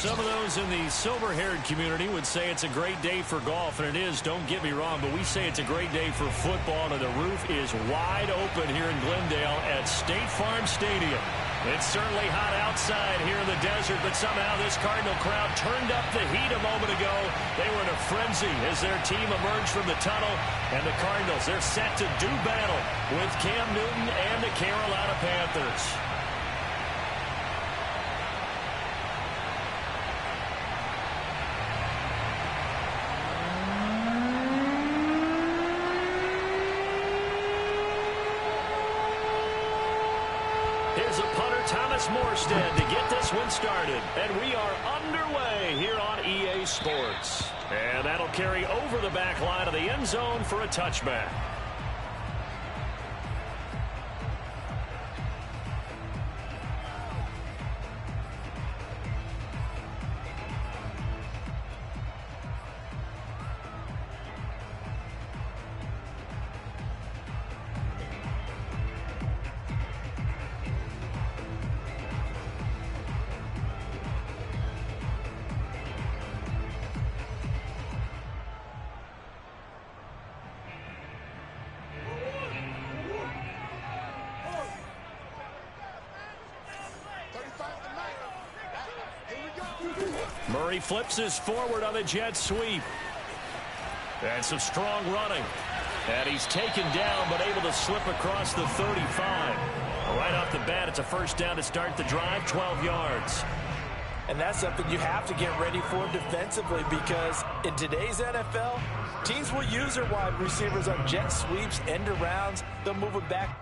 Some of those in the silver-haired community would say it's a great day for golf, and it is, don't get me wrong, but we say it's a great day for football, and the roof is wide open here in Glendale at State Farm Stadium. It's certainly hot outside here in the desert, but somehow this Cardinal crowd turned up the heat a moment ago. They were in a frenzy as their team emerged from the tunnel, and the Cardinals, they're set to do battle with Cam Newton and the Carolina Panthers. Here's a punter, Thomas Morstead, to get this one started. And we are underway here on EA Sports. And that'll carry over the back line of the end zone for a touchback. Murray flips his forward on the jet sweep. And some strong running. And he's taken down, but able to slip across the 35. Right off the bat, it's a first down to start the drive, 12 yards. And that's something you have to get ready for defensively, because in today's NFL, teams will use their wide receivers on jet sweeps, end arounds. They'll move it back.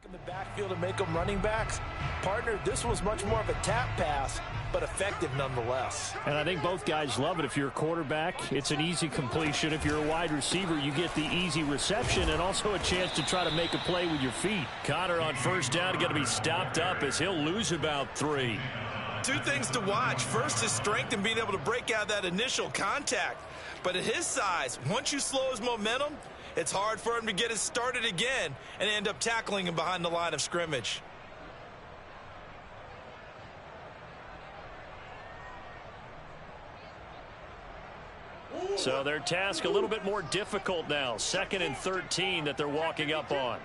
In the backfield and make them running backs. Partner, this was much more of a tap pass, but effective nonetheless. And I think both guys love it. If you're a quarterback, it's an easy completion. If you're a wide receiver, you get the easy reception and also a chance to try to make a play with your feet. Connor on first down going to be stopped up as he'll lose about 3. Two things to watch. First, his strength and being able to break out that initial contact. But at his size, once you slow his momentum, it's hard for him to get it started again and end up tackling him behind the line of scrimmage. So their task a little bit more difficult now. 2nd and 13 that they're walking up on.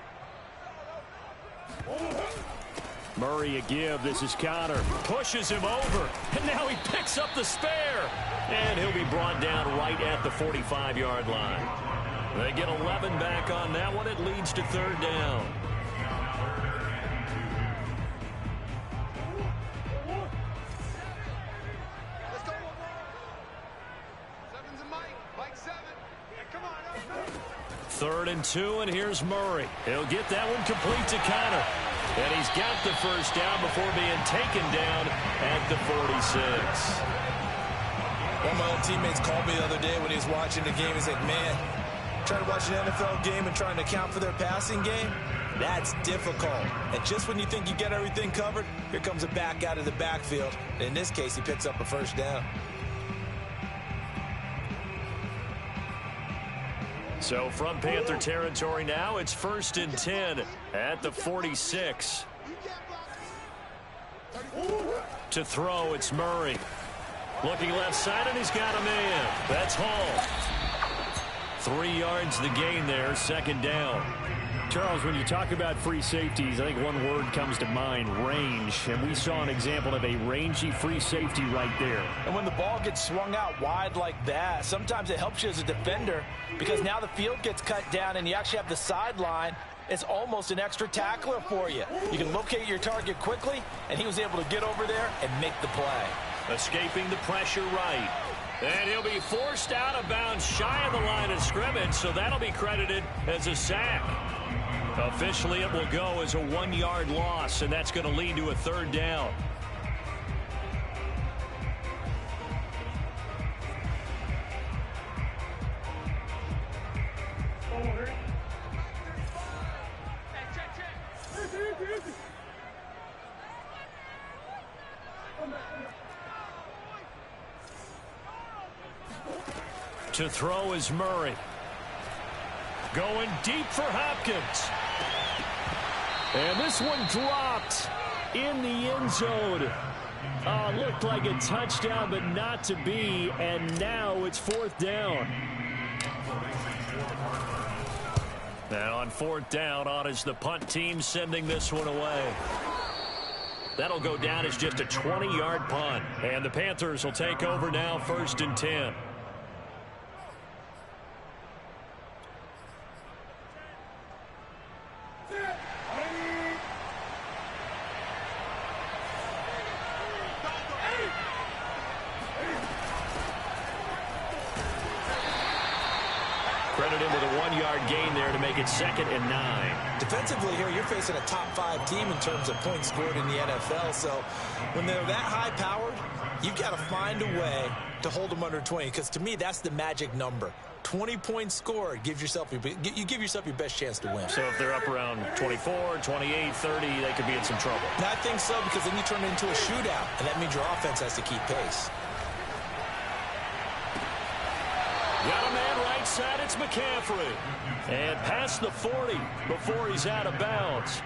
Murray a give. This is Connor. Pushes him over. And now he picks up the spare. And he'll be brought down right at the 45-yard line. They get 11 back on that one. It leads to 3rd down. Let's go. 7's a Mike 7. Yeah, come on. 3rd and 2, and here's Murray. He'll get that one complete to Connor. And he's got the first down before being taken down at the 46. One of my old teammates called me the other day when he was watching the game. He's like, man, trying to watch an NFL game and trying to account for their passing game, that's difficult. And just when you think you get everything covered, here comes a back out of the backfield. And in this case, he picks up a first down. So from Panther territory now, it's 1st and 10 at the 46. To throw, it's Murray. Looking left side, and he's got a man. That's Hall. 3 yards the gain there, 2nd down. Charles, when you talk about free safeties, I think one word comes to mind, range. And we saw an example of a rangy free safety right there. And when the ball gets swung out wide like that, sometimes it helps you as a defender because now the field gets cut down and you actually have the sideline it's almost an extra tackler for you. You can locate your target quickly, and he was able to get over there and make the play. Escaping the pressure right. And he'll be forced out of bounds shy of the line of scrimmage, so that'll be credited as a sack. Officially, it will go as a 1-yard loss, and that's going to lead to a 3rd down. To throw is Murray. Going deep for Hopkins. And this one dropped in the end zone. Looked like a touchdown, but not to be. And now it's 4th down. And on 4th down, on is the punt team sending this one away. That'll go down as just a 20-yard punt. And the Panthers will take over now, 1st and 10. Credited with a 1-yard gain there to make it 2nd and 9. Defensively here, you're facing a top 5 team in terms of points scored in the NFL. So when they're that high-powered, you've got to find a way to hold them under 20. Because to me, that's the magic number. 20 points scored gives yourself you give yourself your best chance to win. So if they're up around 24, 28, 30, they could be in some trouble. And I think so, because then you turn it into a shootout, and that means your offense has to keep pace. Got a man right side, it's McCaffrey. And past the 40 before he's out of bounds.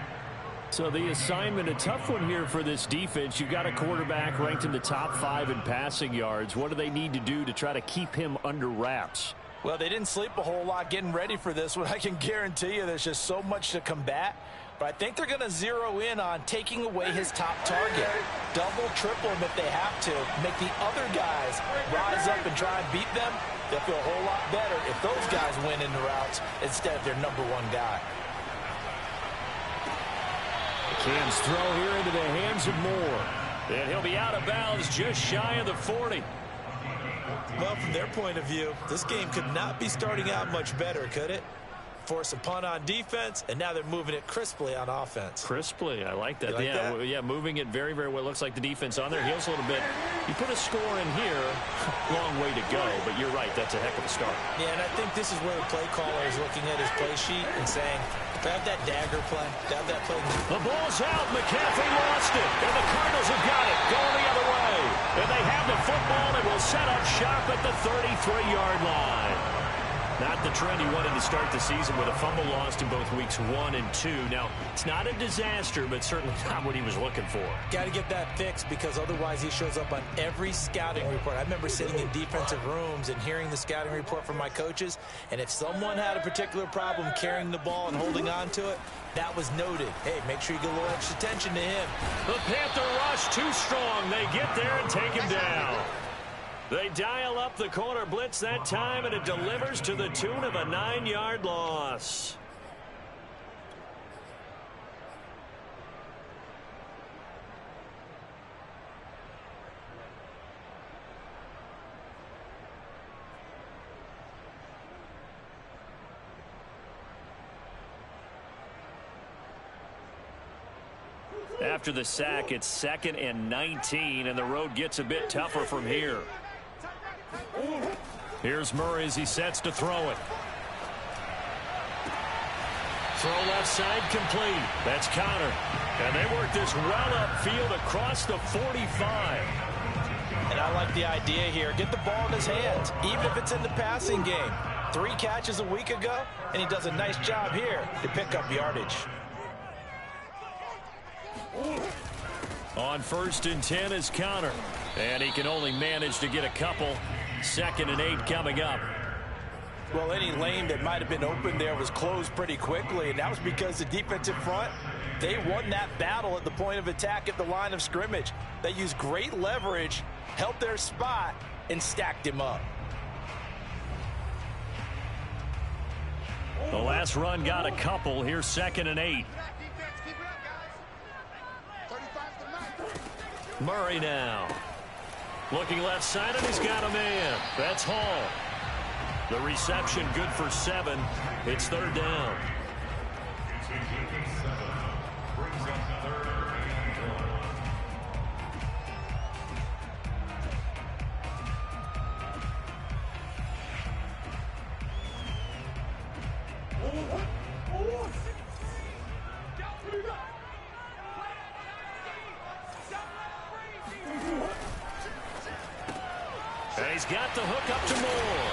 So the assignment, a tough one here for this defense. You've got a quarterback ranked in the top 5 in passing yards. What do they need to do to try to keep him under wraps? Well, they didn't sleep a whole lot getting ready for this one. I can guarantee you there's just so much to combat. But I think they're going to zero in on taking away his top target. Double, triple him if they have to. Make the other guys rise up and try and beat them. They'll feel a whole lot better if those guys win in the routes instead of their #1 guy. Cam's throw here into the hands of Moore. And he'll be out of bounds just shy of the 40. Well, from their point of view, this game could not be starting out much better, could it? Force a punt on defense, and now they're moving it crisply on offense. Crisply, I like that. Like that? Yeah, moving it very, very well. Looks like the defense on their heels a little bit. You put a score in here, long way to go, but you're right, that's a heck of a start. Yeah, and I think this is where the play caller is looking at his play sheet and saying, grab that dagger play, grab that play. The ball's out, McCaffrey lost it, and the Cardinals have got it, going the other way. And they have the football and will set up shop at the 33-yard line. Not the trend he wanted to start the season with a fumble lost in both weeks 1 and 2. Now, it's not a disaster, but certainly not what he was looking for. Got to get that fixed, because otherwise he shows up on every scouting report. I remember sitting in defensive rooms and hearing the scouting report from my coaches, and if someone had a particular problem carrying the ball and holding on to it, that was noted. Hey, make sure you get a little extra attention to him. The Panther rush too strong. They get there and take him down. They dial up the corner blitz that time, and it delivers to the tune of a 9-yard loss. After the sack, it's 2nd and 19, and the road gets a bit tougher from here. Here's Murray as he sets to throw it. Throw left side complete. That's Connor. And they work this well upfield across the 45. And I like the idea here. Get the ball in his hands, even if it's in the passing game. 3 catches a week ago, and he does a nice job here to pick up yardage. On 1st and 10 is Connor. And he can only manage to get a couple. 2nd and 8 coming up. Well, any lane that might have been open there was closed pretty quickly, and that was because the defensive front, they won that battle at the point of attack at the line of scrimmage. They used great leverage, held their spot, and stacked him up. The last run got a couple. Here's 2nd and 8. Murray now. Looking left side, and he's got a man. That's Hall. The reception good for 7. It's 3rd down. And he's got the hook up to Moore.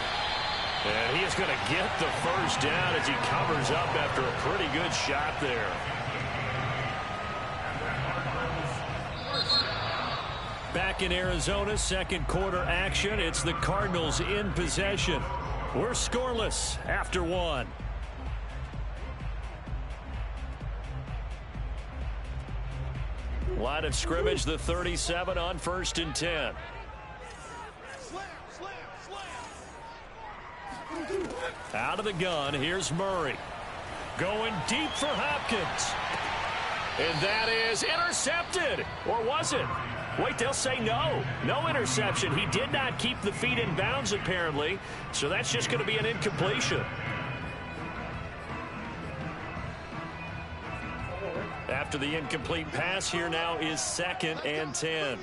And he is going to get the first down as he covers up after a pretty good shot there. Back in Arizona, 2nd quarter action. It's the Cardinals in possession. We're scoreless after 1. Line of scrimmage, the 37 on 1st and 10. Out of the gun, here's Murray. Going deep for Hopkins. And that is intercepted. Or was it? Wait, they'll say no. No interception. He did not keep the feet in bounds, apparently. So that's just going to be an incompletion. After the incomplete pass, here now is 2nd and 10.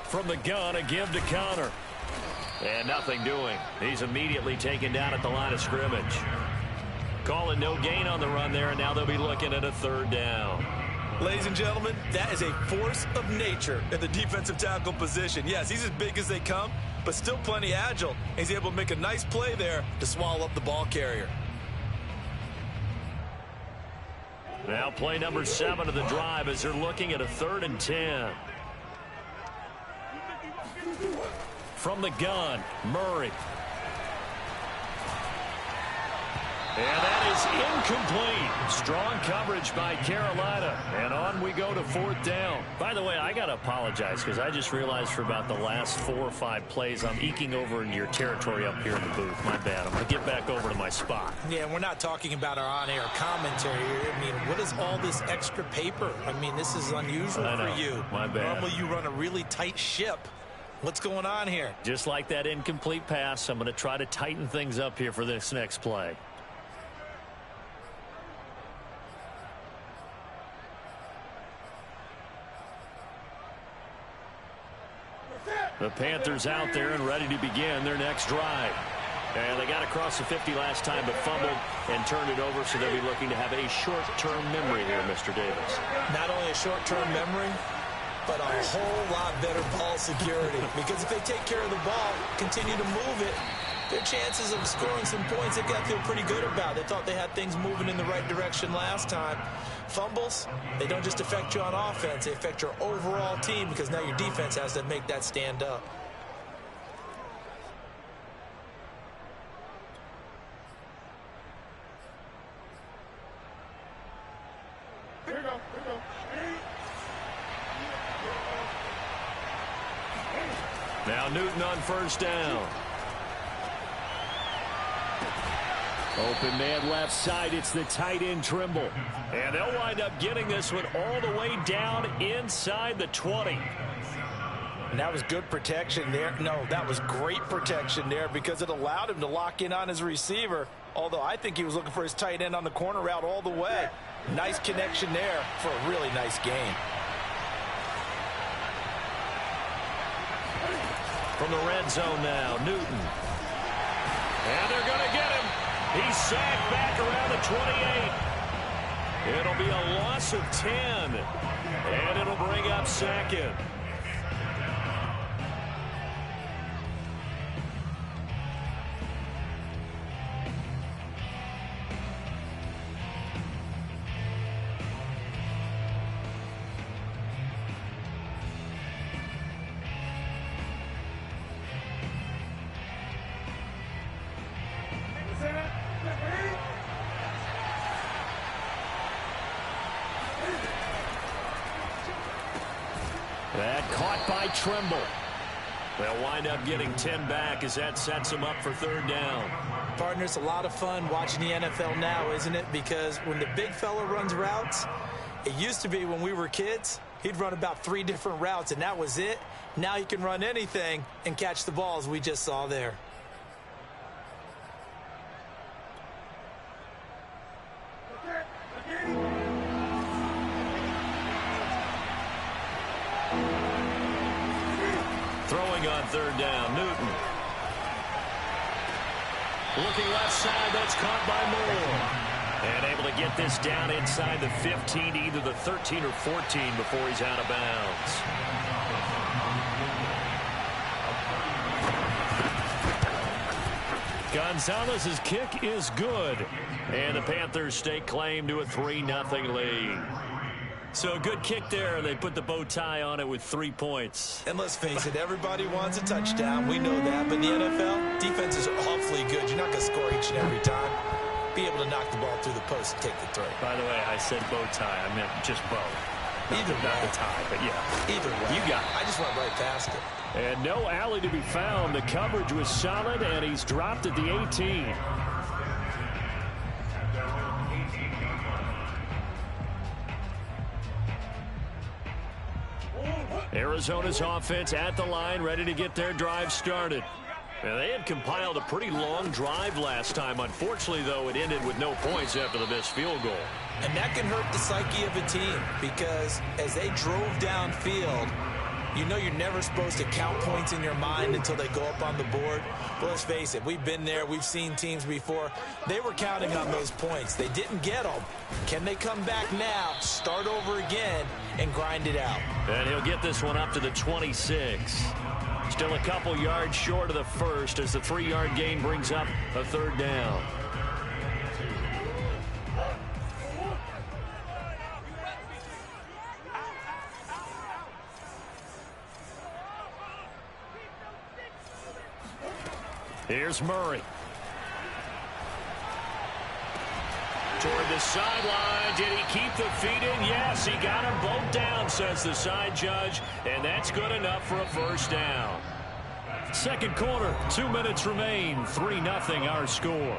From the gun, a give to Connor. And nothing doing. He's immediately taken down at the line of scrimmage. Calling no gain on the run there, and now they'll be looking at a 3rd down. Ladies and gentlemen, that is a force of nature in the defensive tackle position. Yes, he's as big as they come, but still plenty agile. He's able to make a nice play there to swallow up the ball carrier. Now play number 7 of the drive as they're looking at a 3rd and 10. From the gun, Murray. And that is incomplete. Strong coverage by Carolina. And on we go to 4th down. By the way, I got to apologize because I just realized for about the last 4 or 5 plays, I'm eking over into your territory up here in the booth. My bad. I'm going to get back over to my spot. Yeah, we're not talking about our on-air commentary here. I mean, what is all this extra paper? I mean, this is unusual for you. My bad. Normally you run a really tight ship. What's going on here? Just like that incomplete pass, I'm going to try to tighten things up here for this next play. The Panthers out there and ready to begin their next drive. And they got across the 50 last time, but fumbled and turned it over, so they'll be looking to have a short-term memory here, Mr. Davis. Not only a short-term memory, but a whole lot better ball security. Because if they take care of the ball, continue to move it, their chances of scoring some points, they've got to feel pretty good about. They thought they had things moving in the right direction last time. Fumbles, they don't just affect you on offense, they affect your overall team because now your defense has to make that stand up. Here we go. Now Newton on 1st down. Open man left side. It's the tight end Trimble. And they'll wind up getting this one all the way down inside the 20. And that was good protection there. No, that was great protection there because it allowed him to lock in on his receiver. Although I think he was looking for his tight end on the corner route all the way. Nice connection there for a really nice gain. From the red zone now, Newton. And they're going to get him. He's sacked back around the 28. It'll be a loss of 10. And it'll bring up 2nd. That caught by Trimble. They'll wind up getting 10 back as that sets them up for third down. Partner, it's a lot of fun watching the NFL now, isn't it? Because when the big fella runs routes, it used to be when we were kids, he'd run about 3 different routes, and that was it. Now he can run anything and catch the balls we just saw there. Throwing on third down, Newton. Looking left side, that's caught by Moore. And able to get this down inside the 15, either the 13 or 14 before he's out of bounds. Gonzalez's kick is good. And the Panthers stake claim to a 3-0 lead. So good kick there. They put the bow tie on it with 3 points. And let's face it, everybody wants a touchdown. We know that. But in the NFL, defenses are awfully good. You're not going to score each and every time. Be able to knock the ball through the post and take the throw. By the way, I said bow tie. I meant just bow. Not the tie, but yeah. Either way. You got it. I just went right past it. And no alley to be found. The coverage was solid, and he's dropped at the 18. Arizona's offense at the line, ready to get their drive started. And they had compiled a pretty long drive last time. Unfortunately, though, it ended with no points after the missed field goal. And that can hurt the psyche of a team because as they drove downfield, you know you're never supposed to count points in your mind until they go up on the board. But let's face it, we've been there. We've seen teams before. They were counting on those points. They didn't get them. Can they come back now, start over again, and grind it out? And he'll get this one up to the 26. Still a couple yards short of the first as the 3-yard gain brings up a third down. Here's Murray. Toward the sideline. Did he keep the feet in? Yes, he got them both down, says the side judge. And that's good enough for a first down. Second quarter, 2 minutes remain. 3-0 our score.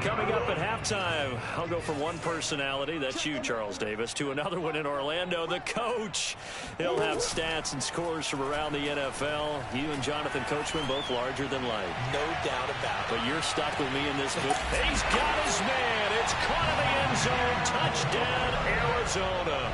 Coming up at halftime, I'll go from one personality, that's you, Charles Davis, to another one in Orlando, the coach. He'll have stats and scores from around the NFL. You and Jonathan Coachman, both larger than life. No doubt about it. But you're stuck with me in this book. He's got his man. It's caught in the end zone. Touchdown, Arizona.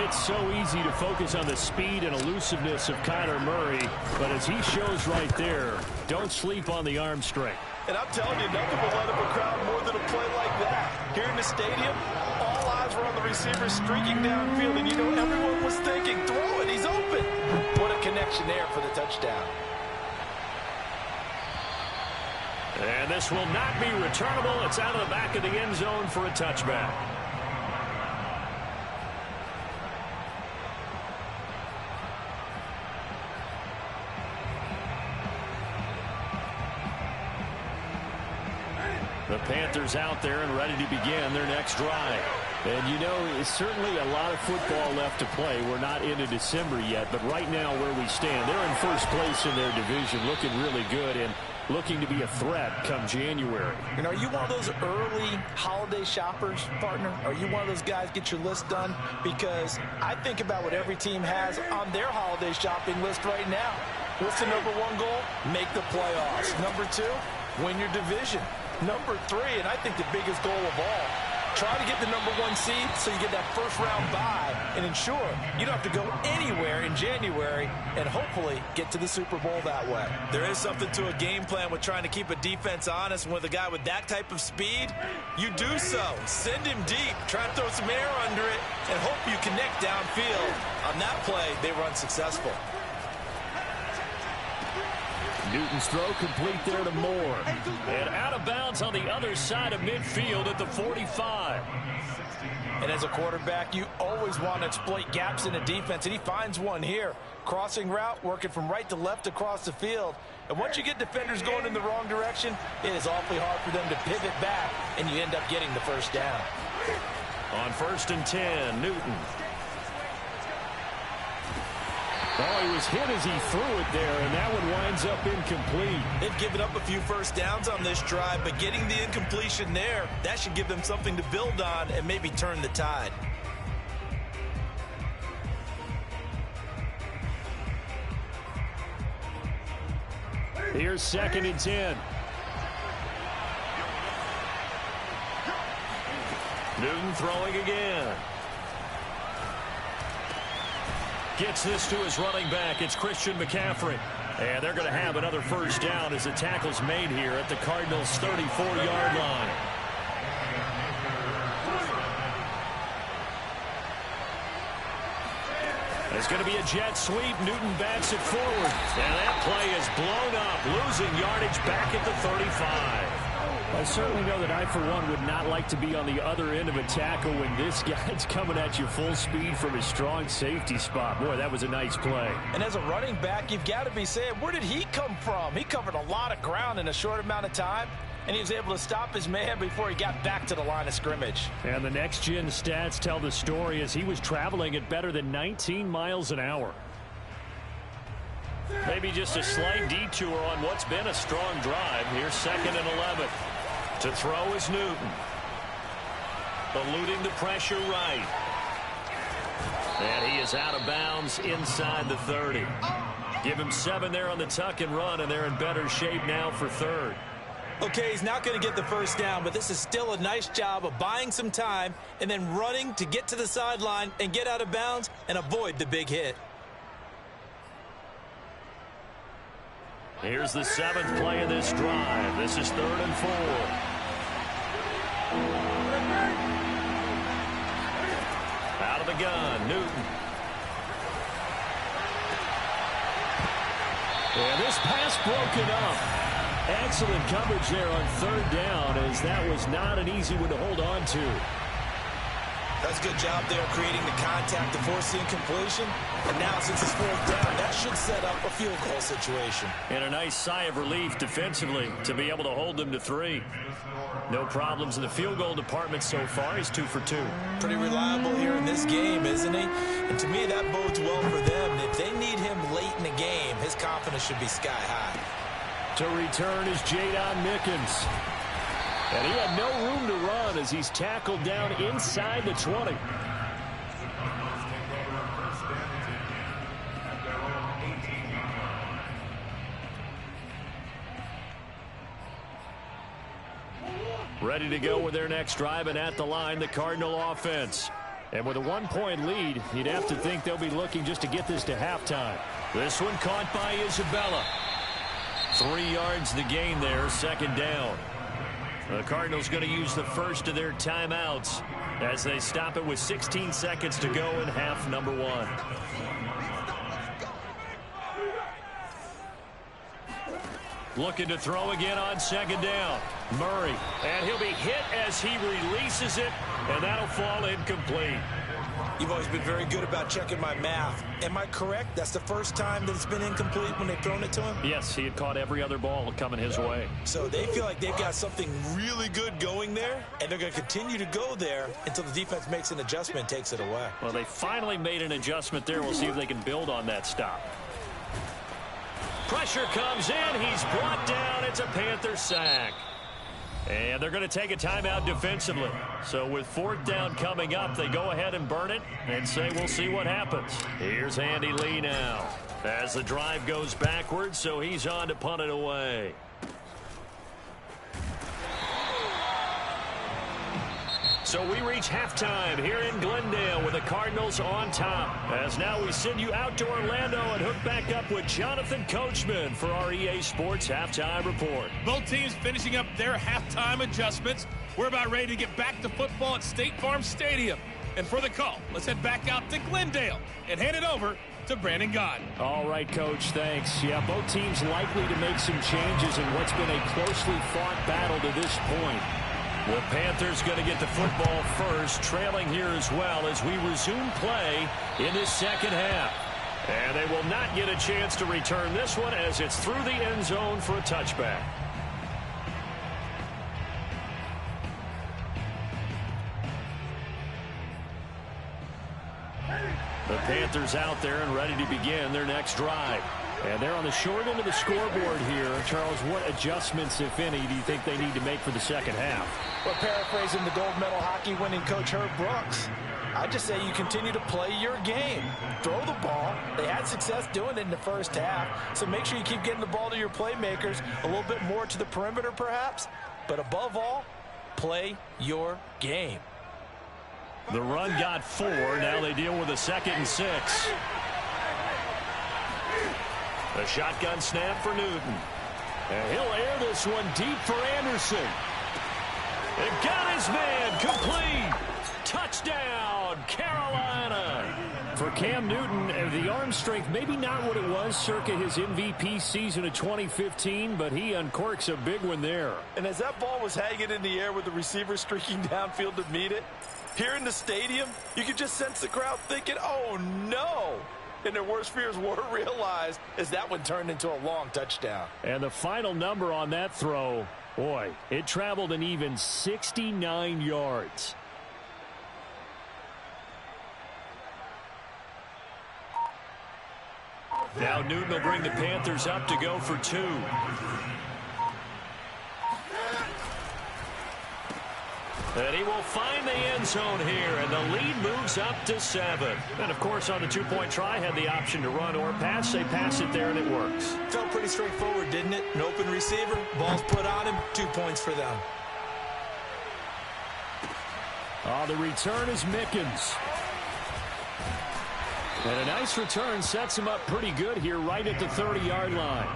It's so easy to focus on the speed and elusiveness of Kyler Murray, but as he shows right there, don't sleep on the arm strength. And I'm telling you, nothing will let up a crowd more than a play like that. Here in the stadium, all eyes were on the receiver streaking downfield, and you know everyone was thinking, throw it, he's open. What a connection there for the touchdown. And this will not be returnable. It's out of the back of the end zone for a touchback. The Panthers out there and ready to begin their next drive. And you know, it's certainly a lot of football left to play. We're not into December yet, but right now where we stand, they're in first place in their division, looking really good and looking to be a threat come January. And are you one of those early holiday shoppers, partner? Are you one of those guys get your list done? Because I think about what every team has on their holiday shopping list right now. What's the #1 goal? Make the playoffs. #2, win your division. #3, and I think the biggest goal of all, try to get the #1 seed so you get that first-round bye and ensure you don't have to go anywhere in January and hopefully get to the Super Bowl that way. There is something to a game plan with trying to keep a defense honest. And with a guy with that type of speed, you do so. Send him deep. Try to throw some air under it and hope you connect downfield. On that play, they were unsuccessful. Newton's throw complete there to Moore. And out of bounds on the other side of midfield at the 45. And as a quarterback, you always want to exploit gaps in the defense, and he finds one here. Crossing route, working from right to left across the field. And once you get defenders going in the wrong direction, it is awfully hard for them to pivot back, and you end up getting the first down. On 1st and 10, Newton. Oh, he was hit as he threw it there, and that one winds up incomplete. They've given up a few first downs on this drive, but getting the incompletion there, that should give them something to build on and maybe turn the tide. Here's 2nd and 10. Newton throwing again. Gets this to his running back. It's Christian McCaffrey. And they're going to have another first down as the tackle's made here at the Cardinals' 34-yard line. It's going to be a jet sweep. Newton bats it forward. And that play is blown up, losing yardage back at the 35. I certainly know that I, for one, would not like to be on the other end of a tackle when this guy's coming at you full speed from his strong safety spot. Boy, that was a nice play. And as a running back, you've got to be saying, where did he come from? He covered a lot of ground in a short amount of time, and he was able to stop his man before he got back to the line of scrimmage. And the next-gen stats tell the story as he was traveling at better than 19 miles an hour. Maybe just a slight detour on what's been a strong drive. Here's 2nd and 11. To throw is Newton. Eluding the pressure right. And he is out of bounds inside the 30. Give him 7 there on the tuck and run, and they're in better shape now for 3rd. Okay, he's not going to get the first down, but this is still a nice job of buying some time and then running to get to the sideline and get out of bounds and avoid the big hit. Here's the 7th play of this drive. This is 3rd and 4. Out of the gun, Newton. And this pass broken up. Excellent coverage there on 3rd down, as that was not an easy one to hold on to. That's a good job there creating the contact to force the incompletion. And now since it's 4th down, that should set up a field goal situation. And a nice sigh of relief defensively to be able to hold them to 3. No problems in the field goal department so far. He's 2 for 2. Pretty reliable here in this game, isn't he? And to me, that bodes well for them. If they need him late in the game, his confidence should be sky high. To return is Jadon Mickens. And he had no room to run as he's tackled down inside the 20. Ready to go with their next drive, and at the line, the Cardinal offense. And with a 1-point lead, you'd have to think they'll be looking just to get this to halftime. This one caught by Isabella. 3 yards the gain there, 2nd down. The Cardinals going to use the first of their timeouts as they stop it with 16 seconds to go in half number 1. Looking to throw again on 2nd down. Murray, and he'll be hit as he releases it, and that'll fall incomplete. You've always been very good about checking my math. Am I correct? That's the first time that it's been incomplete when they've thrown it to him? Yes, he had caught every other ball coming his way. So they feel like they've got something really good going there, and they're going to continue to go there until the defense makes an adjustment and takes it away. Well, they finally made an adjustment there. We'll see if they can build on that stop. Pressure comes in. He's brought down. It's a Panther sack. And they're going to take a timeout defensively. So with 4th down coming up, they go ahead and burn it and say we'll see what happens. Here's Andy Lee now as the drive goes backwards, so he's on to punt it away. So we reach halftime here in Glendale with the Cardinals on top. As now we send you out to Orlando and hook back up with Jonathan Coachman for our EA Sports Halftime Report. Both teams finishing up their halftime adjustments. We're about ready to get back to football at State Farm Stadium. And for the call, let's head back out to Glendale and hand it over to Brandon Gott. All right, Coach, thanks. Yeah, both teams likely to make some changes in what's been a closely fought battle to this point. The Panthers going to get the football first, trailing here as well as we resume play in this 2nd half. And they will not get a chance to return this one as it's through the end zone for a touchback. The Panthers out there and ready to begin their next drive. And they're on the short end of the scoreboard here. Charles, what adjustments, if any, do you think they need to make for the second half? Well, paraphrasing the gold medal hockey winning coach Herb Brooks, I just say you continue to play your game. Throw the ball. They had success doing it in the first half, so make sure you keep getting the ball to your playmakers, a little bit more to the perimeter perhaps, but above all, play your game. The run got 4. Now they deal with a 2nd and 6. A shotgun snap for Newton. And he'll air this one deep for Anderson. And got his man complete. Touchdown, Carolina. For Cam Newton, the arm strength, maybe not what it was circa his MVP season of 2015, but he uncorks a big one there. And as that ball was hanging in the air with the receiver streaking downfield to meet it, here in the stadium, you could just sense the crowd thinking, oh, no. And their worst fears were realized as that one turned into a long touchdown. And the final number on that throw, boy, it traveled an even 69 yards. Now Newton will bring the Panthers up to go for 2. And he will find the end zone here, and the lead moves up to 7. And, of course, on the two-point try, had the option to run or pass. They pass it there, and it works. Felt pretty straightforward, didn't it? An open receiver, ball's put on him, 2 points for them. The return is Mickens. And a nice return sets him up pretty good here right at the 30-yard line.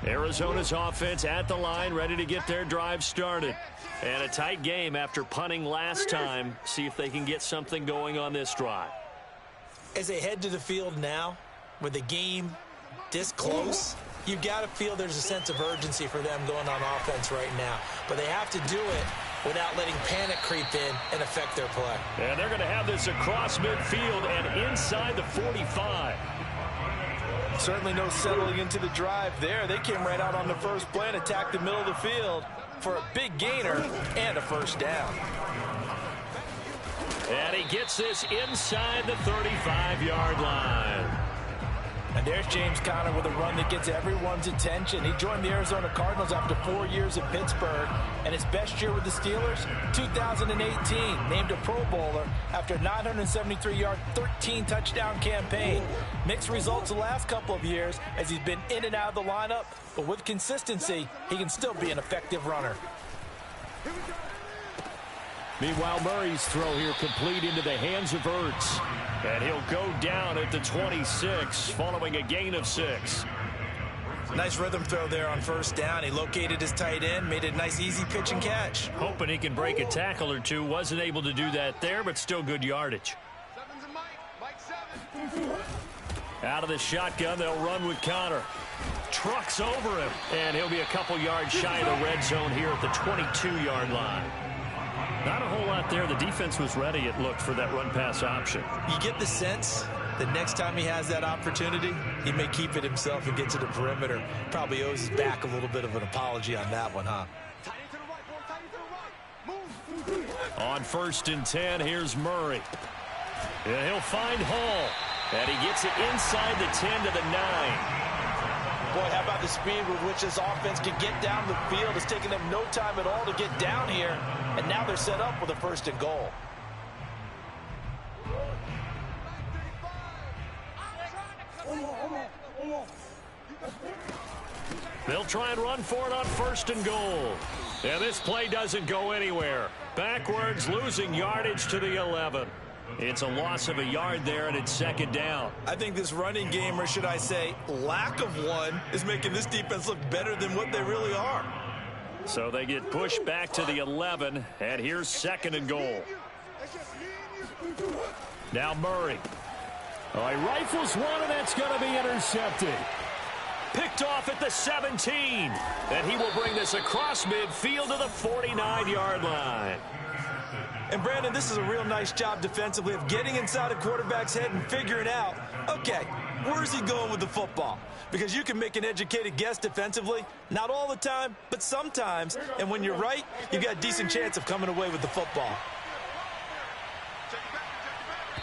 Arizona's offense at the line, ready to get their drive started. And a tight game after punting last time. See if they can get something going on this drive. As they head to the field now, with the game this close, you've got to feel there's a sense of urgency for them going on offense right now. But they have to do it without letting panic creep in and affect their play. And they're going to have this across midfield and inside the 45. Certainly no settling into the drive there. They came right out on the first play and attacked the middle of the field for a big gainer and a first down. And he gets this inside the 35-yard line. And there's James Conner with a run that gets everyone's attention. He joined the Arizona Cardinals after 4 years in Pittsburgh. And his best year with the Steelers, 2018, named a Pro Bowler after a 973-yard, 13-touchdown campaign. Mixed results the last couple of years as he's been in and out of the lineup. But with consistency, he can still be an effective runner. Meanwhile, Murray's throw here complete into the hands of Ertz. And he'll go down at the 26 following a gain of 6. Nice rhythm throw there on first down. He located his tight end, made it a nice easy pitch and catch. Hoping he can break a tackle or two. Wasn't able to do that there, but still good yardage. Seven's a Mike 7. Out of the shotgun, they'll run with Conner. Trucks over him, and he'll be a couple yards shy of the red zone here at the 22-yard line. Not a whole lot there. The defense was ready, it looked, for that run-pass option. You get the sense that next time he has that opportunity, he may keep it himself and get to the perimeter. Probably owes his back a little bit of an apology on that one, huh? On 1st and 10, here's Murray. And he'll find Hall. And he gets it inside the 10 to the 9. Boy, how about the speed with which this offense can get down the field? It's taken them no time at all to get down here. And now they're set up with a 1st and goal. They'll try and run for it on 1st and goal. And this play doesn't go anywhere. Backwards, losing yardage to the 11. It's a loss of a yard there, and it's 2nd down. I think this running game, or should I say lack of one, is making this defense look better than what they really are. So they get pushed back to the 11, and here's 2nd and goal. Now Murray. Oh, he rifles one, and that's going to be intercepted. Picked off at the 17, and he will bring this across midfield to the 49-yard line. And, Brandon, this is a real nice job defensively of getting inside a quarterback's head and figuring out, okay, Where's he going with the football? Because you can make an educated guess defensively, not all the time, but sometimes. And when you're right, you got a decent chance of coming away with the football.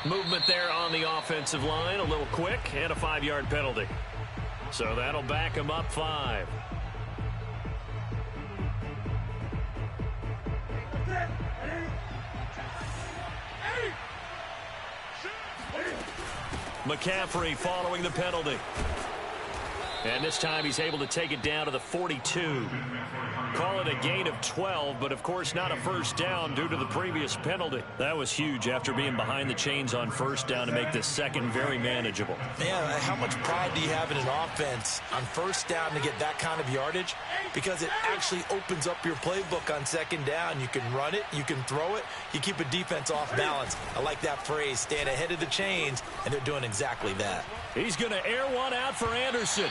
Movement there on the offensive line, a little quick, and a 5-yard penalty. So that'll back him up 5. McCaffrey following the penalty. And this time he's able to take it down to the 42. Call it a gain of 12, but of course not a first down due to the previous penalty. That was huge after being behind the chains on first down to make this second very manageable. Yeah, how much pride do you have in an offense on first down to get that kind of yardage? Because it actually opens up your playbook on second down. You can run it, you can throw it, you keep a defense off balance. I like that phrase, staying ahead of the chains, and they're doing exactly that. He's going to air one out for Anderson,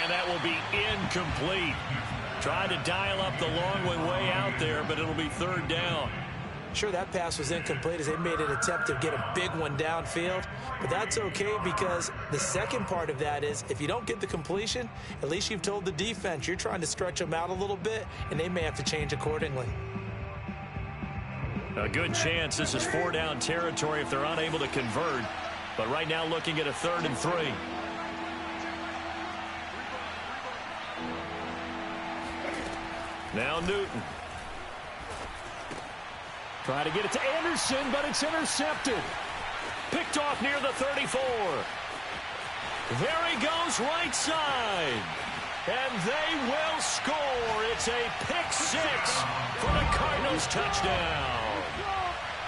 and that will be incomplete. Tried to dial up the long way out there, but it'll be third down. Sure, that pass was incomplete as they made an attempt to get a big one downfield, but that's okay because the second part of that is if you don't get the completion, at least you've told the defense you're trying to stretch them out a little bit, and they may have to change accordingly. A good chance this is 4-down territory if they're unable to convert, but right now looking at a 3rd and 3. Now Newton. Try to get it to Anderson, but it's intercepted. Picked off near the 34. There he goes, right side. And they will score. It's a pick 6 for the Cardinals touchdown.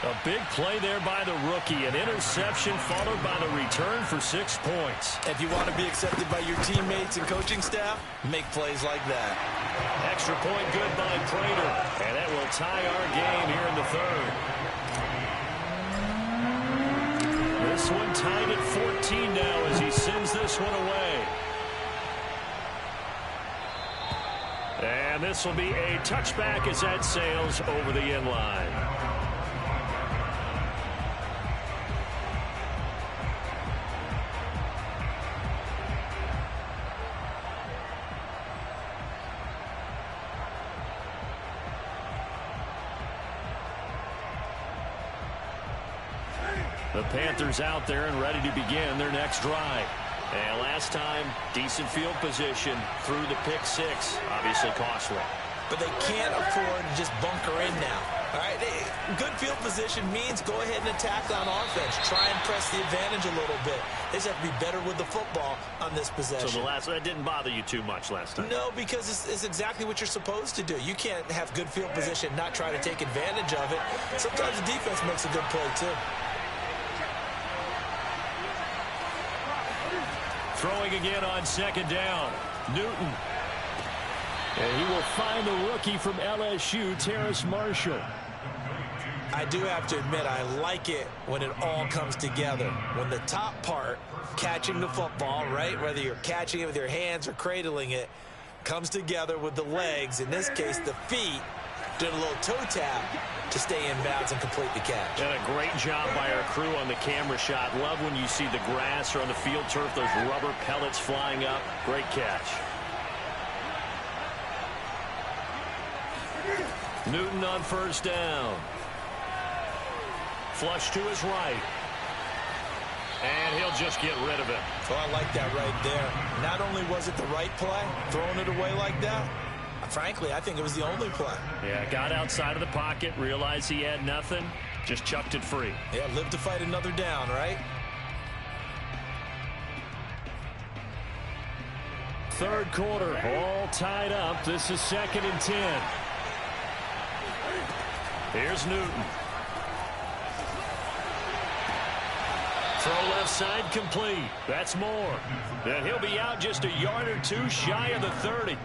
A big play there by the rookie. An interception followed by the return for 6 points. If you want to be accepted by your teammates and coaching staff, make plays like that. Extra point good by Prater. And that will tie our game here in the 3rd. This one tied at 14 now as he sends this one away. And this will be a touchback as that sails over the end line. The Panthers out there and ready to begin their next drive. And last time, decent field position through the pick 6. Obviously costly. But they can't afford to just bunker in now. All right, good field position means go ahead and attack on offense. Try and press the advantage a little bit. They just have to be better with the football on this possession. So that didn't bother you too much last time? No, because it's exactly what you're supposed to do. You can't have good field position and not try to take advantage of it. Sometimes the defense makes a good play, too. Throwing again on second down. Newton. And he will find the rookie from LSU, Terrace Marshall. I do have to admit, I like it when it all comes together. When the top part, catching the football, right, whether you're catching it with your hands or cradling it, comes together with the legs, in this case the feet, doing a little toe tap to stay in bounds and complete the catch. And a great job by our crew on the camera shot. Love when you see the grass or on the field turf, those rubber pellets flying up. Great catch. Newton on first down. Flush to his right. And he'll just get rid of it. Oh, I like that right there. Not only was it the right play, throwing it away like that, frankly, I think it was the only play. Yeah, got outside of the pocket, realized he had nothing, just chucked it free. Yeah, live to fight another down, right? Third quarter, all tied up. This is 2nd and 10. Here's Newton. Throw left side complete. That's more. And he'll be out just a yard or two shy of the 30.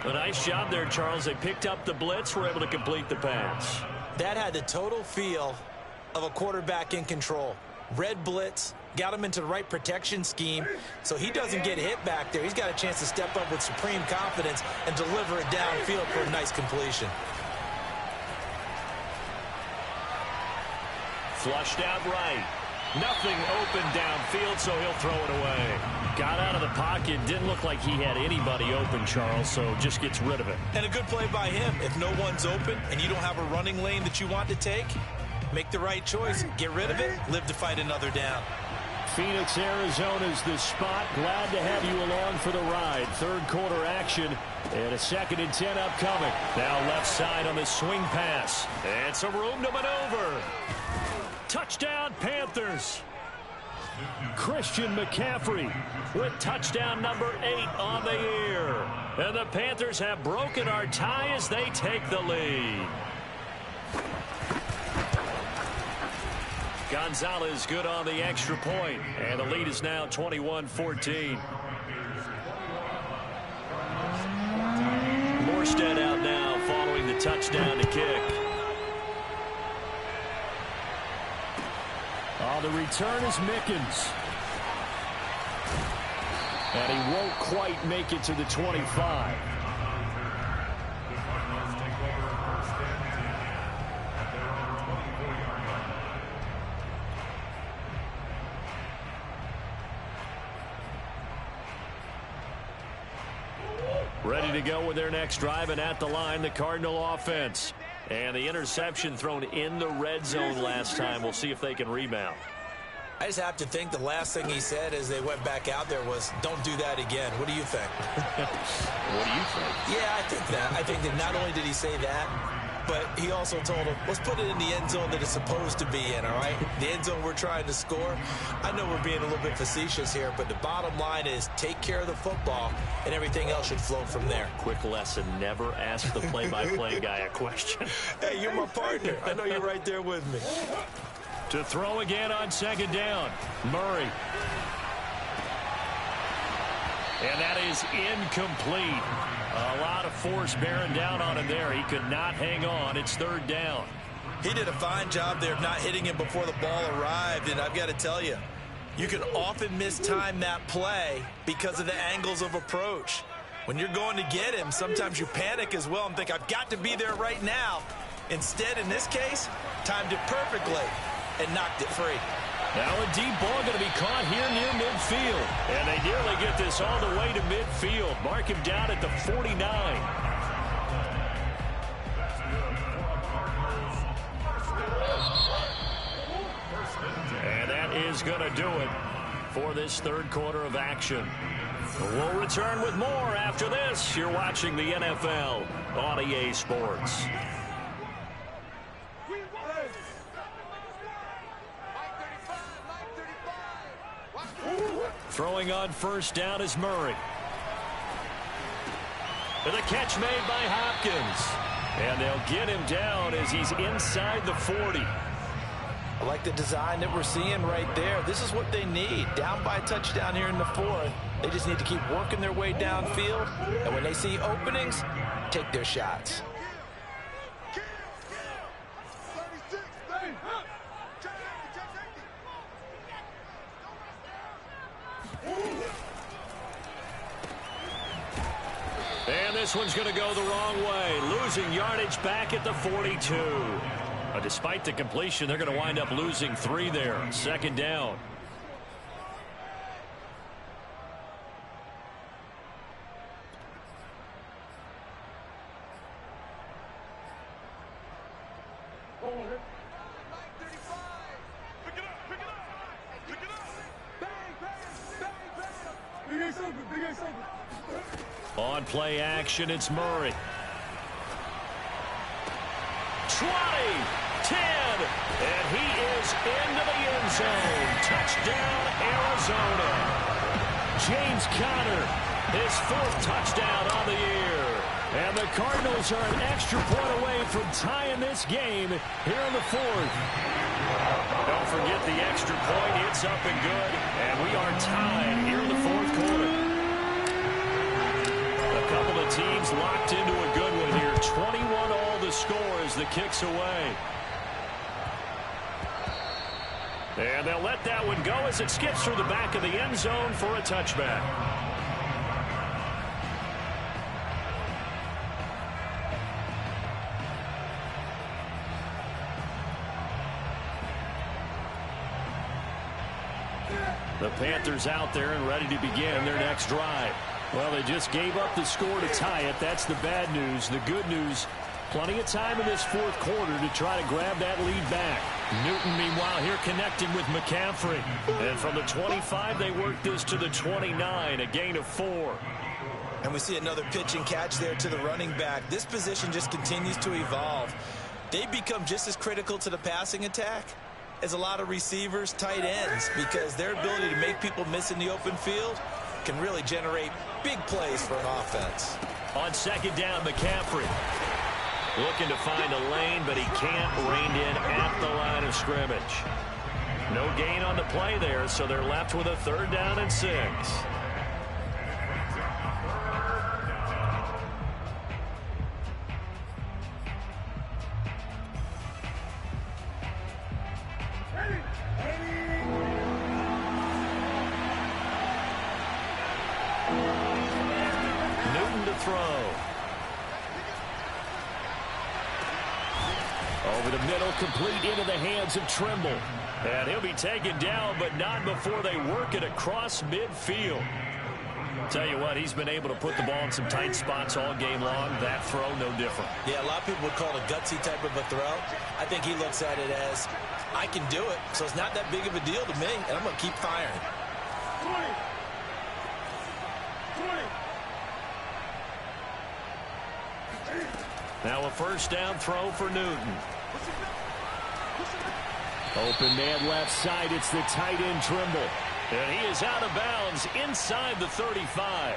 A nice job there, Charles. They picked up the blitz, were able to complete the pass. That had the total feel of a quarterback in control. Red blitz, got him into the right protection scheme, so he doesn't get hit back there. He's got a chance to step up with supreme confidence and deliver it downfield for a nice completion. Flushed out right. Nothing open downfield, so he'll throw it away. Got out of the pocket. Didn't look like he had anybody open, Charles, so just gets rid of it. And a good play by him. If no one's open and you don't have a running lane that you want to take, make the right choice. Get rid of it. Live to fight another down. Phoenix, Arizona's the spot. Glad to have you along for the ride. Third quarter action and a 2nd and 10 upcoming. Now left side on the swing pass. And some room to maneuver. Touchdown, Panthers. Christian McCaffrey with touchdown number 8 on the year. And the Panthers have broken our tie as they take the lead. Gonzalez good on the extra point, and the lead is now 21-14. Morstead out now following the touchdown to kick. The return is Mickens. And he won't quite make it to the 25. Ready to go with their next drive, and at the line, the Cardinal offense. And the interception thrown in the red zone last time. We'll see if they can rebound. I just have to think the last thing he said as they went back out there was, don't do that again. What do you think? What do you think? Yeah, I think that. I think that not only did he say that, but he also told him, let's put it in the end zone that it's supposed to be in, all right? The end zone we're trying to score. I know we're being a little bit facetious here, but the bottom line is take care of the football, and everything else should flow from there. Quick lesson, never ask the play-by-play guy a question. Hey, you're my partner. I know you're right there with me. To throw again on 2nd down, Murray. And that is incomplete. A lot of force bearing down on him there. He could not hang on. It's 3rd down. He did a fine job there of not hitting him before the ball arrived, and I've got to tell you, you can often mistime that play because of the angles of approach. When you're going to get him, sometimes you panic as well and think, I've got to be there right now. Instead, in this case, timed it perfectly and knocked it free. Now a deep ball going to be caught here near midfield. And they nearly get this all the way to midfield. Mark him down at the 49. And that is going to do it for this 3rd quarter of action. We'll return with more after this. You're watching the NFL on EA Sports. Throwing on 1st down is Murray. And the catch made by Hopkins. And they'll get him down as he's inside the 40. I like the design that we're seeing right there. This is what they need. Down by a touchdown here in the 4th. They just need to keep working their way downfield. And when they see openings, take their shots. And this one's going to go the wrong way. Losing yardage back at the 42. Despite the completion, they're going to wind up losing 3 there. 2nd down. On play action, it's Murray. 20, 10, and he is into the end zone. Touchdown, Arizona. James Conner, his 4th touchdown on the year. And the Cardinals are an extra point away from tying this game here in the 4th. Don't forget the extra point. It's up and good. And we are tied here in the 4th quarter. A couple of teams locked into a good one here. 21 all the score as the kick's away. And they'll let that one go as it skips through the back of the end zone for a touchback. The Panthers out there and ready to begin their next drive. Well, they just gave up the score to tie it. That's the bad news. The good news, plenty of time in this fourth quarter to try to grab that lead back. Newton, meanwhile, here connecting with McCaffrey. And from the 25, they work this to the 29, a gain of 4. And we see another pitch and catch there to the running back. This position just continues to evolve. They become just as critical to the passing attack as a lot of receivers, tight ends, because their ability to make people miss in the open field can really generate big plays for an offense. On second down, McCaffrey looking to find a lane, but he can't rein in at the line of scrimmage. No gain on the play there, so they're left with a 3rd down and 6. Newton to throw. Over the middle, complete into the hands of Trimble. And he'll be taken down, but not before they work it across midfield. Tell you what, he's been able to put the ball in some tight spots all game long. That throw, no different. Yeah, a lot of people would call it a gutsy type of a throw. I think he looks at it as, I can do it, so it's not that big of a deal to me, and I'm going to keep firing. 20. Now a 1st down throw for Newton. Open man left side. It's the tight end Trimble. And he is out of bounds inside the 35.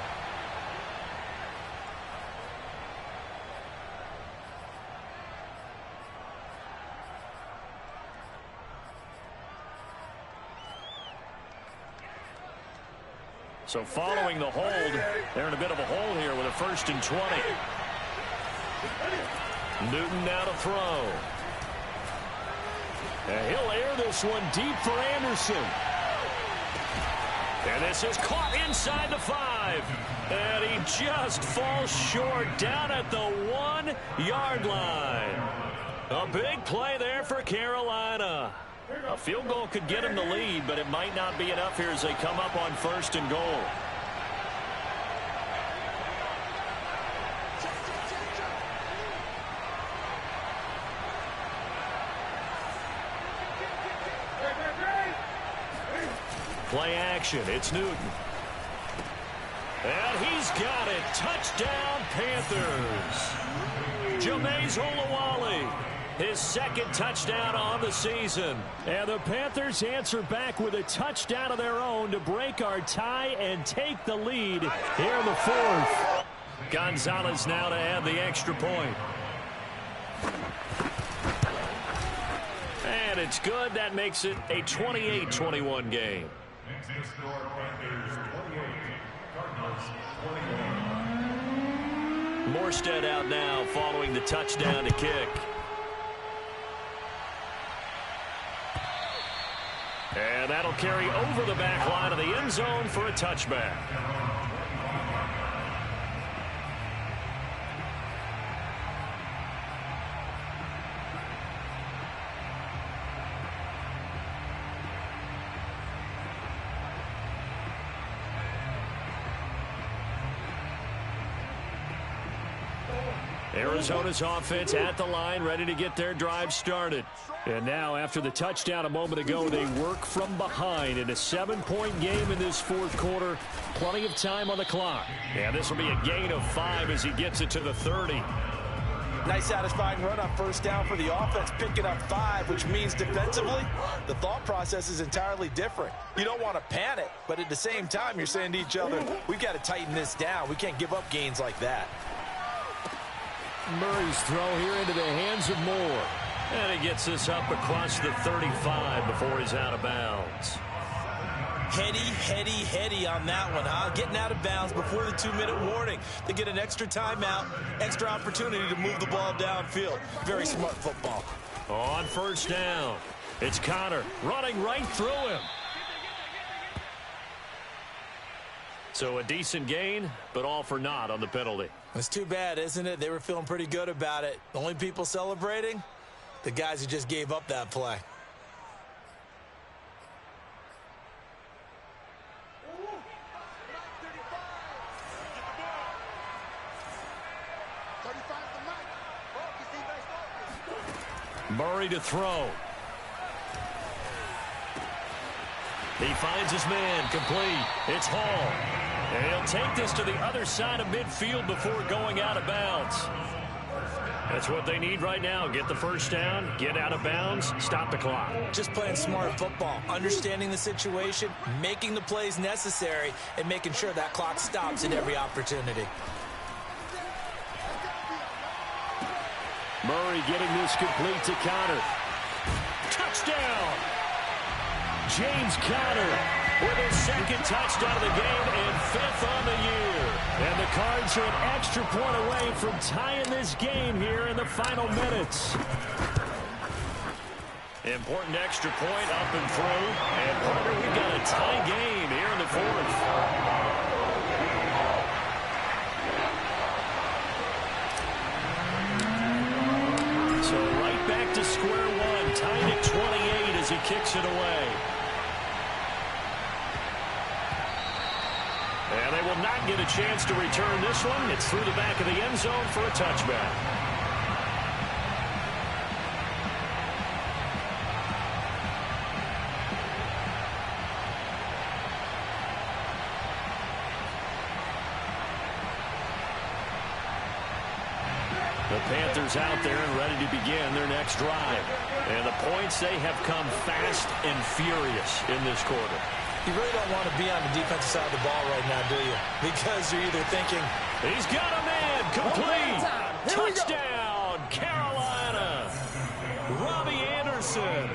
So following the hold, they're in a bit of a hole here with a 1st and 20. Newton now to throw. And he'll air this one deep for Anderson. And this is caught inside the 5. And he just falls short down at the 1-yard line. A big play there for Carolina. A field goal could get him the lead, but it might not be enough here as they come up on 1st and goal. Play action. It's Newton. And he's got it. Touchdown, Panthers. Jameis Olawale, his 2nd touchdown on the season. And the Panthers answer back with a touchdown of their own to break our tie and take the lead here in the 4th. Gonzalez now to add the extra point. And it's good. That makes it a 28-21 game. Morstead out now following the touchdown to kick. And that'll carry over the back line of the end zone for a touchback. Arizona's offense at the line, ready to get their drive started. And now, after the touchdown a moment ago, they work from behind in a 7-point game in this 4th quarter. Plenty of time on the clock. And this will be a gain of 5 as he gets it to the 30. Nice satisfying run on 1st down for the offense, picking up 5, which means defensively, the thought process is entirely different. You don't want to panic, but at the same time, you're saying to each other, we've got to tighten this down. We can't give up gains like that. Murray's throw here into the hands of Moore. And he gets this up across the 35 before he's out of bounds. Heady on that one, huh? Getting out of bounds before the 2-minute warning. They get an extra timeout, extra opportunity to move the ball downfield. Very smart football. On 1st down, it's Connor running right through him. So a decent gain, but all for naught on the penalty. It's too bad, isn't it? They were feeling pretty good about it. The only people celebrating, the guys who just gave up that play. Murray to throw. He finds his man, complete. It's Hall. And he'll take this to the other side of midfield before going out of bounds. That's what they need right now. Get the first down, get out of bounds, stop the clock. Just playing smart football, understanding the situation, making the plays necessary, and making sure that clock stops at every opportunity. Murray getting this complete to Conner. Touchdown! James Conner with his second touchdown of the game and 5th on the year. And the Cards are an extra point away from tying this game here in the final minutes. Important extra point up and through. And partner, we've got a tie game here in the 4th. So right back to square one, tied at 28 as he kicks it away. And they will not get a chance to return this one. It's through the back of the end zone for a touchback. The Panthers out there and ready to begin their next drive. And the points, they have come fast and furious in this quarter. You really don't want to be on the defensive side of the ball right now, do you? Because you're either thinking, he's got a man, complete, touchdown, Carolina. Robbie Anderson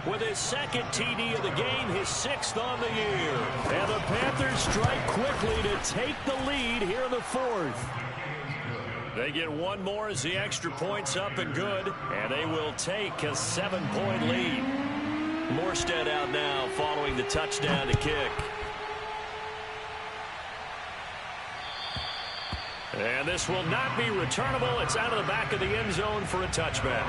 with his second TD of the game, his 6th on the year. And the Panthers strike quickly to take the lead here in the 4th. They get one more as the extra point's up and good, and they will take a 7-point lead. Morstead out now following the touchdown to kick. And this will not be returnable. It's out of the back of the end zone for a touchback.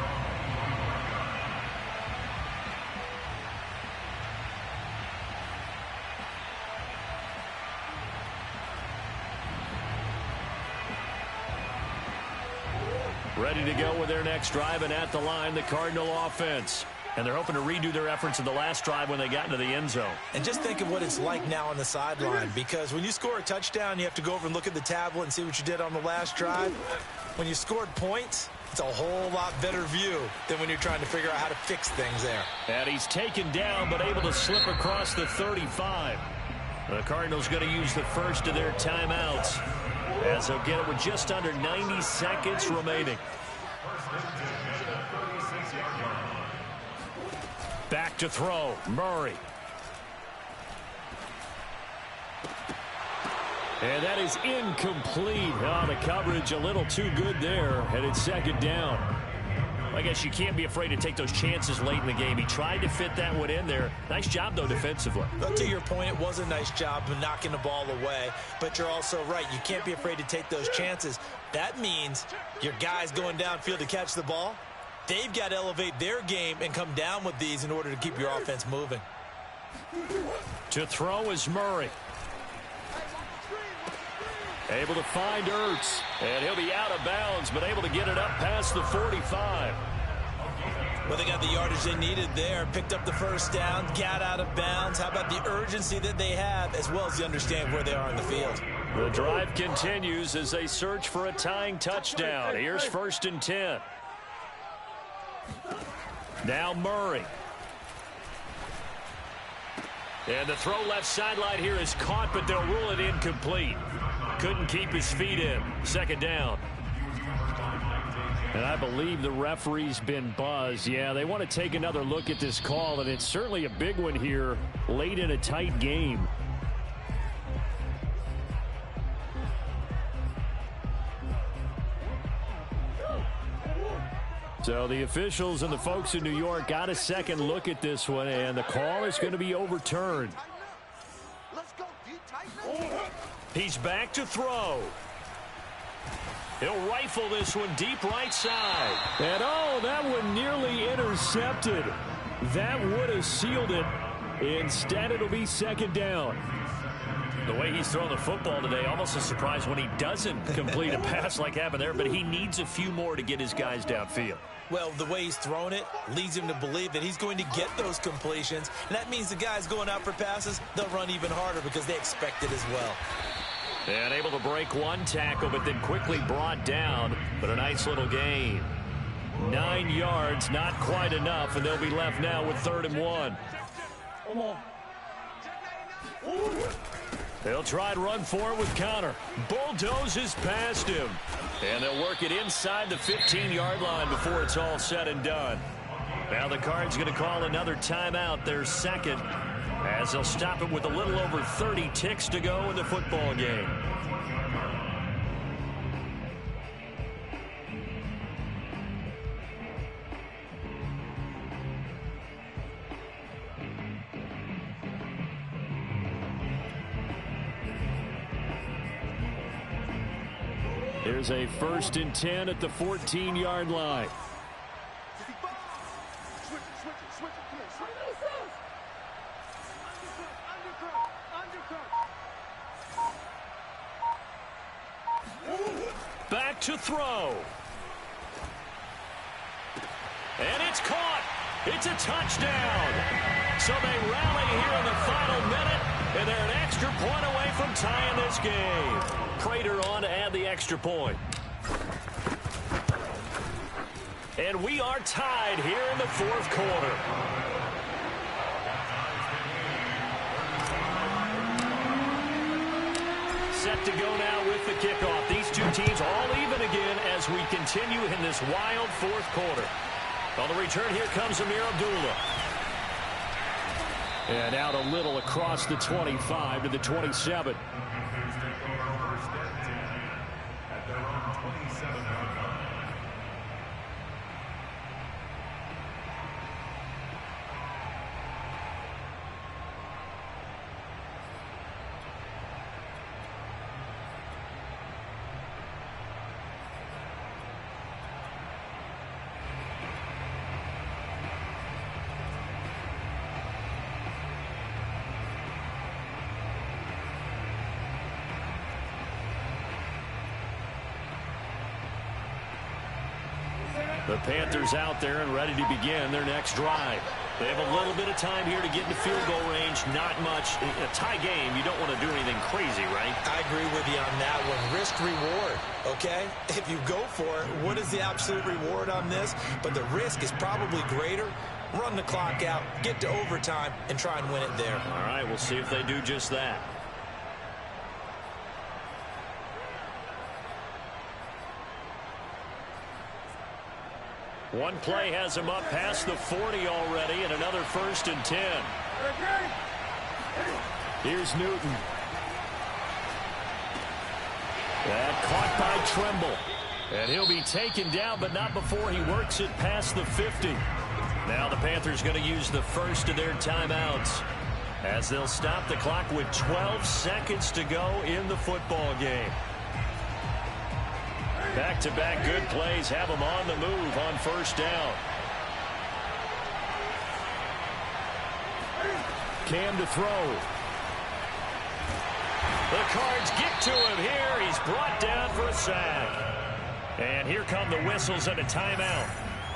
Ready to go with their next drive, and at the line, the Cardinal offense. And they're hoping to redo their efforts in the last drive when they got into the end zone. And just think of what it's like now on the sideline, because when you score a touchdown, you have to go over and look at the tablet and see what you did on the last drive. When you scored points, it's a whole lot better view than when you're trying to figure out how to fix things there. And he's taken down, but able to slip across the 35. The Cardinals going to use the first of their timeouts, as they'll get it with just under 90 seconds remaining. Back to throw, Murray. And that is incomplete. Oh, the coverage a little too good there, and it's second down. I guess you can't be afraid to take those chances late in the game. He tried to fit that one in there. Nice job, though, defensively. But to your point, it was a nice job of knocking the ball away. But you're also right. You can't be afraid to take those chances. That means your guys going downfield to catch the ball, they've got to elevate their game and come down with these in order to keep your offense moving. To throw is Murray. Able to find Ertz, and he'll be out of bounds, but able to get it up past the 45. Well, they got the yardage they needed there, picked up the first down, got out of bounds. How about the urgency that they have, as well as the understand where they are in the field? The drive continues as they search for a tying touchdown. Here's 1st and 10. Now Murray. And the throw left sideline here is caught, but they'll rule it incomplete. Couldn't keep his feet in. Second down. And I believe the referee's been buzzed. Yeah, they want to take another look at this call, and it's certainly a big one here late in a tight game. So the officials and the folks in New York got a second look at this one, and the call is going to be overturned. He's back to throw. He'll rifle this one deep right side. And oh, that one nearly intercepted. That would have sealed it. Instead, it'll be second down. The way he's throwing the football today, almost a surprise when he doesn't complete a pass like happened there, but he needs a few more to get his guys downfield. Well, the way he's thrown it leads him to believe that he's going to get those completions, and that means the guys going out for passes, they'll run even harder because they expect it as well. And able to break one tackle, but then quickly brought down, but a nice little gain. 9 yards, not quite enough, and they'll be left now with 3rd and 1. Come on. They'll try and run for it with Connor. Bulldozes past him. And they'll work it inside the 15-yard line before it's all said and done. Now the Cards going to call another timeout, their second, as they'll stop it with a little over 30 ticks to go in the football game. Here's a 1st and 10 at the 14-yard line. Back to throw. And it's caught. It's a touchdown. So they rally here in the final minute, and they're an extra point away from tying this game. Prater on to add the extra point. And we are tied here in the 4th quarter. Set to go now with the kickoff. These two teams all even again as we continue in this wild 4th quarter. On the return, here comes Amir Abdullah. And out a little across the 25 to the 27. The Panthers out there and ready to begin their next drive. They have a little bit of time here to get into field goal range. Not much. In a tie game, you don't want to do anything crazy, right? I agree with you on that one. Risk-reward, okay? If you go for it, what is the absolute reward on this? But the risk is probably greater. Run the clock out, get to overtime, and try and win it there. All right, we'll see if they do just that. One play has him up past the 40 already, and another 1st and 10. Here's Newton. That caught by Tremble. And he'll be taken down, but not before he works it past the 50. Now the Panthers going to use the first of their timeouts as they'll stop the clock with 12 seconds to go in the football game. Back-to-back good plays have them on the move on 1st down. Cam to throw. The Cards get to him here. He's brought down for a sack. And here come the whistles and a timeout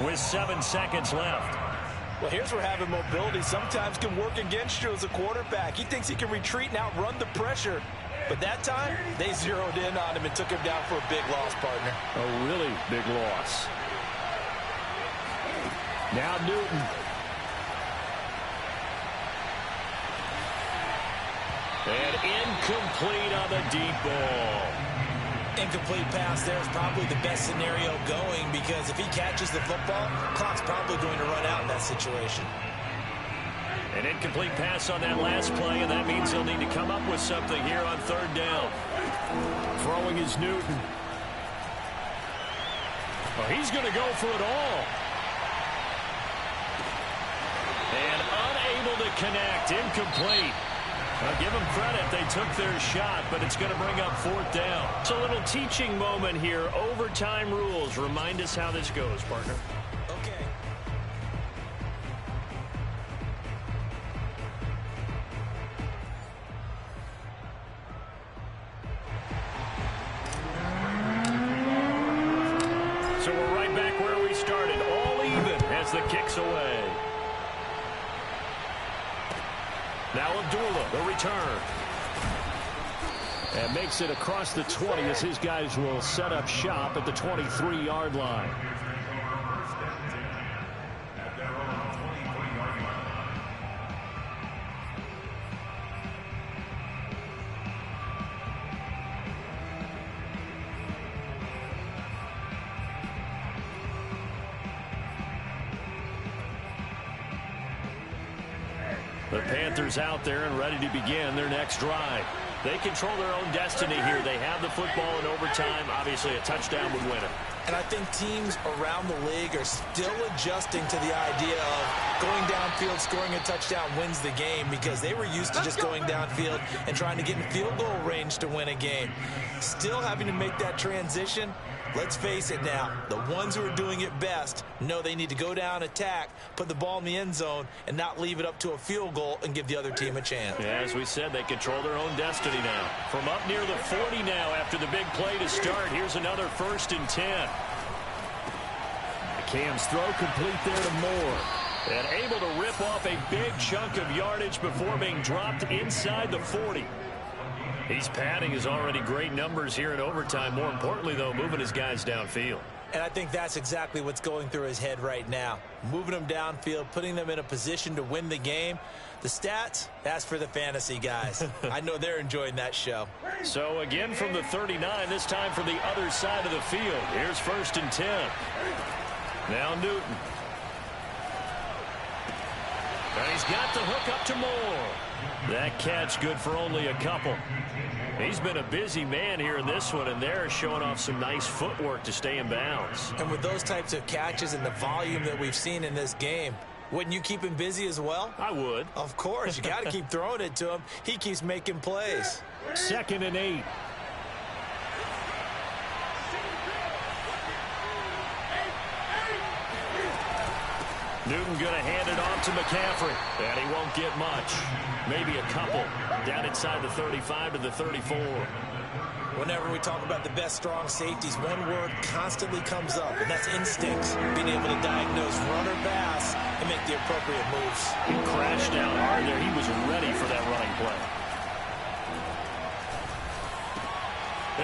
with 7 seconds left. Well, here's where having mobility sometimes can work against you as a quarterback. He thinks he can retreat and outrun the pressure. But that time, they zeroed in on him and took him down for a big loss, partner. A really big loss. Now Newton. And incomplete on the deep ball. Incomplete pass there is probably the best scenario going because if he catches the football, clock's probably going to run out in that situation. An incomplete pass on that last play, and that means he'll need to come up with something here on 3rd down. Throwing is Newton. Well, he's going to go for it all. And unable to connect. Incomplete. I'll give them credit. They took their shot, but it's going to bring up 4th down. It's a little teaching moment here. Overtime rules. Remind us how this goes, partner. Okay. as the kick's away. Now Abdullah, the return. And makes it across the 20 as his guys will set up shop at the 23-yard line. The Panthers out there and ready to begin their next drive. They control their own destiny here. They have the football in overtime. Obviously, a touchdown would win it. And I think teams around the league are still adjusting to the idea of going downfield, scoring a touchdown wins the game, because they were used to just going downfield and trying to get in field goal range to win a game. Still having to make that transition. Let's face it now, the ones who are doing it best know they need to go down, attack, put the ball in the end zone, and not leave it up to a field goal and give the other team a chance. Yeah, as we said, they control their own destiny now. From up near the 40 now after the big play to start, here's another 1st and 10. Cam's throw complete there to Moore. And able to rip off a big chunk of yardage before being dropped inside the 40. He's padding his already great numbers here in overtime. More importantly, though, moving his guys downfield. And I think that's exactly what's going through his head right now. Moving them downfield, putting them in a position to win the game. The stats, that's for the fantasy guys. I know they're enjoying that show. So again from the 39, this time from the other side of the field. Here's 1st and 10. Now Newton. And he's got the hook up to Moore. That catch good for only a couple. He's been a busy man here in this one, and they're showing off some nice footwork to stay in bounds. And with those types of catches and the volume that we've seen in this game, wouldn't you keep him busy as well? I would. Of course. You got to keep throwing it to him. He keeps making plays. 2nd and 8. Newton going to hand it off to McCaffrey. And he won't get much. Maybe a couple. Down inside the 35 to the 34. Whenever we talk about the best strong safeties, one word constantly comes up, and that's instincts. Being able to diagnose run or pass and make the appropriate moves. He crashed down hard there. He was ready for that running play.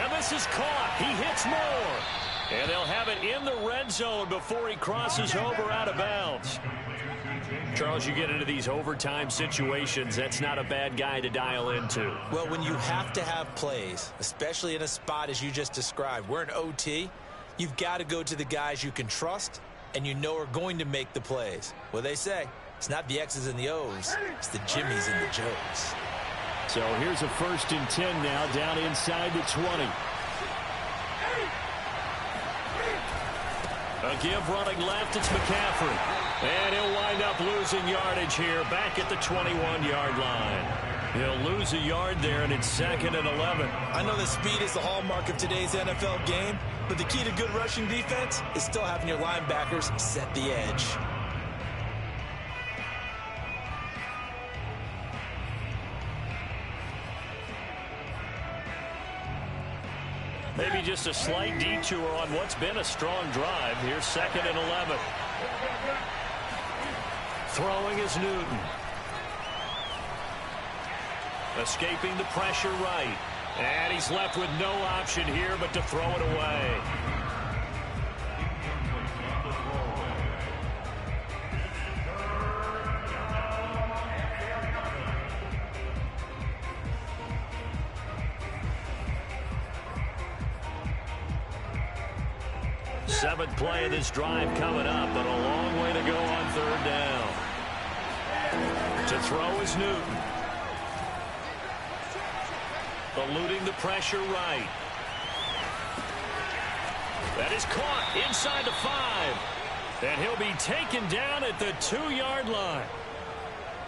And this is caught. He hits Moore. And they'll have it in the red zone before he crosses over out of bounds. Charles, you get into these overtime situations, that's not a bad guy to dial into. Well, when you have to have plays, especially in a spot as you just described, we're in OT, you've got to go to the guys you can trust and you know are going to make the plays. Well, they say it's not the X's and the O's, it's the Jimmies and the Joes. So here's a 1st and 10 now down inside the 20. A give running left, it's McCaffrey. And he'll wind up losing yardage here back at the 21-yard line. He'll lose a yard there, and it's 2nd and 11. I know that speed is the hallmark of today's NFL game, but the key to good rushing defense is still having your linebackers set the edge. Maybe just a slight detour on what's been a strong drive. Here's 2nd and 11. Throwing is Newton. Escaping the pressure right. And he's left with no option here but to throw it away. Seventh play of this drive coming up, but a long way to go on 3rd down. To throw is Newton. Eluding the pressure right. That is caught inside the 5. And he'll be taken down at the 2-yard line.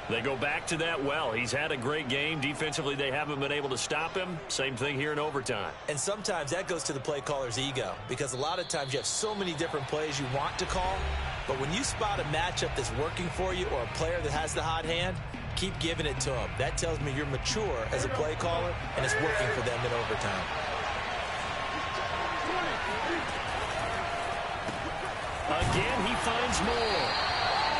They go back to that well. He's had a great game. Defensively, they haven't been able to stop him. Same thing here in overtime. And sometimes that goes to the play caller's ego, because a lot of times you have so many different plays you want to call, but when you spot a matchup that's working for you or a player that has the hot hand, keep giving it to him. That tells me you're mature as a play caller, and it's working for them in overtime. Again, he finds Moore.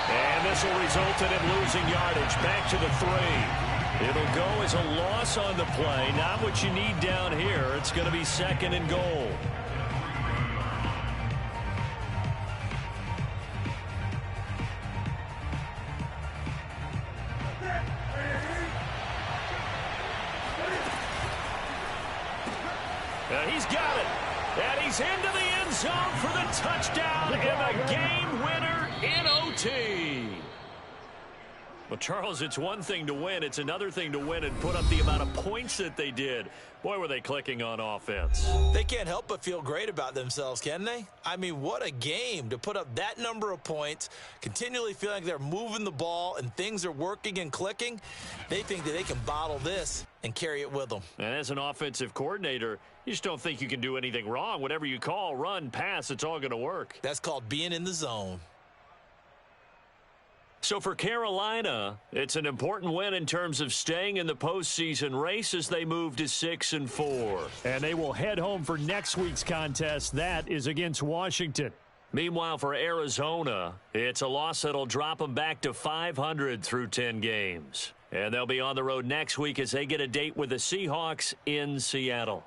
And this will result in him losing yardage. Back to the 3. It'll go as a loss on the play. Not what you need down here. It's going to be 2nd and goal. He's got it. And he's into the end zone for the touchdown and the game winner in OT. Well, Charles, it's one thing to win. It's another thing to win and put up the amount of points that they did. Boy, were they clicking on offense. They can't help but feel great about themselves, can they? I mean, what a game to put up that number of points, continually feeling like they're moving the ball and things are working and clicking. They think that they can bottle this and carry it with them. And as an offensive coordinator, you just don't think you can do anything wrong. Whatever you call, run, pass, it's all going to work. That's called being in the zone. So for Carolina, it's an important win in terms of staying in the postseason race as they move to 6-4. And they will head home for next week's contest. That is against Washington. Meanwhile, for Arizona, it's a loss that'll drop them back to 500 through 10 games. And they'll be on the road next week as they get a date with the Seahawks in Seattle.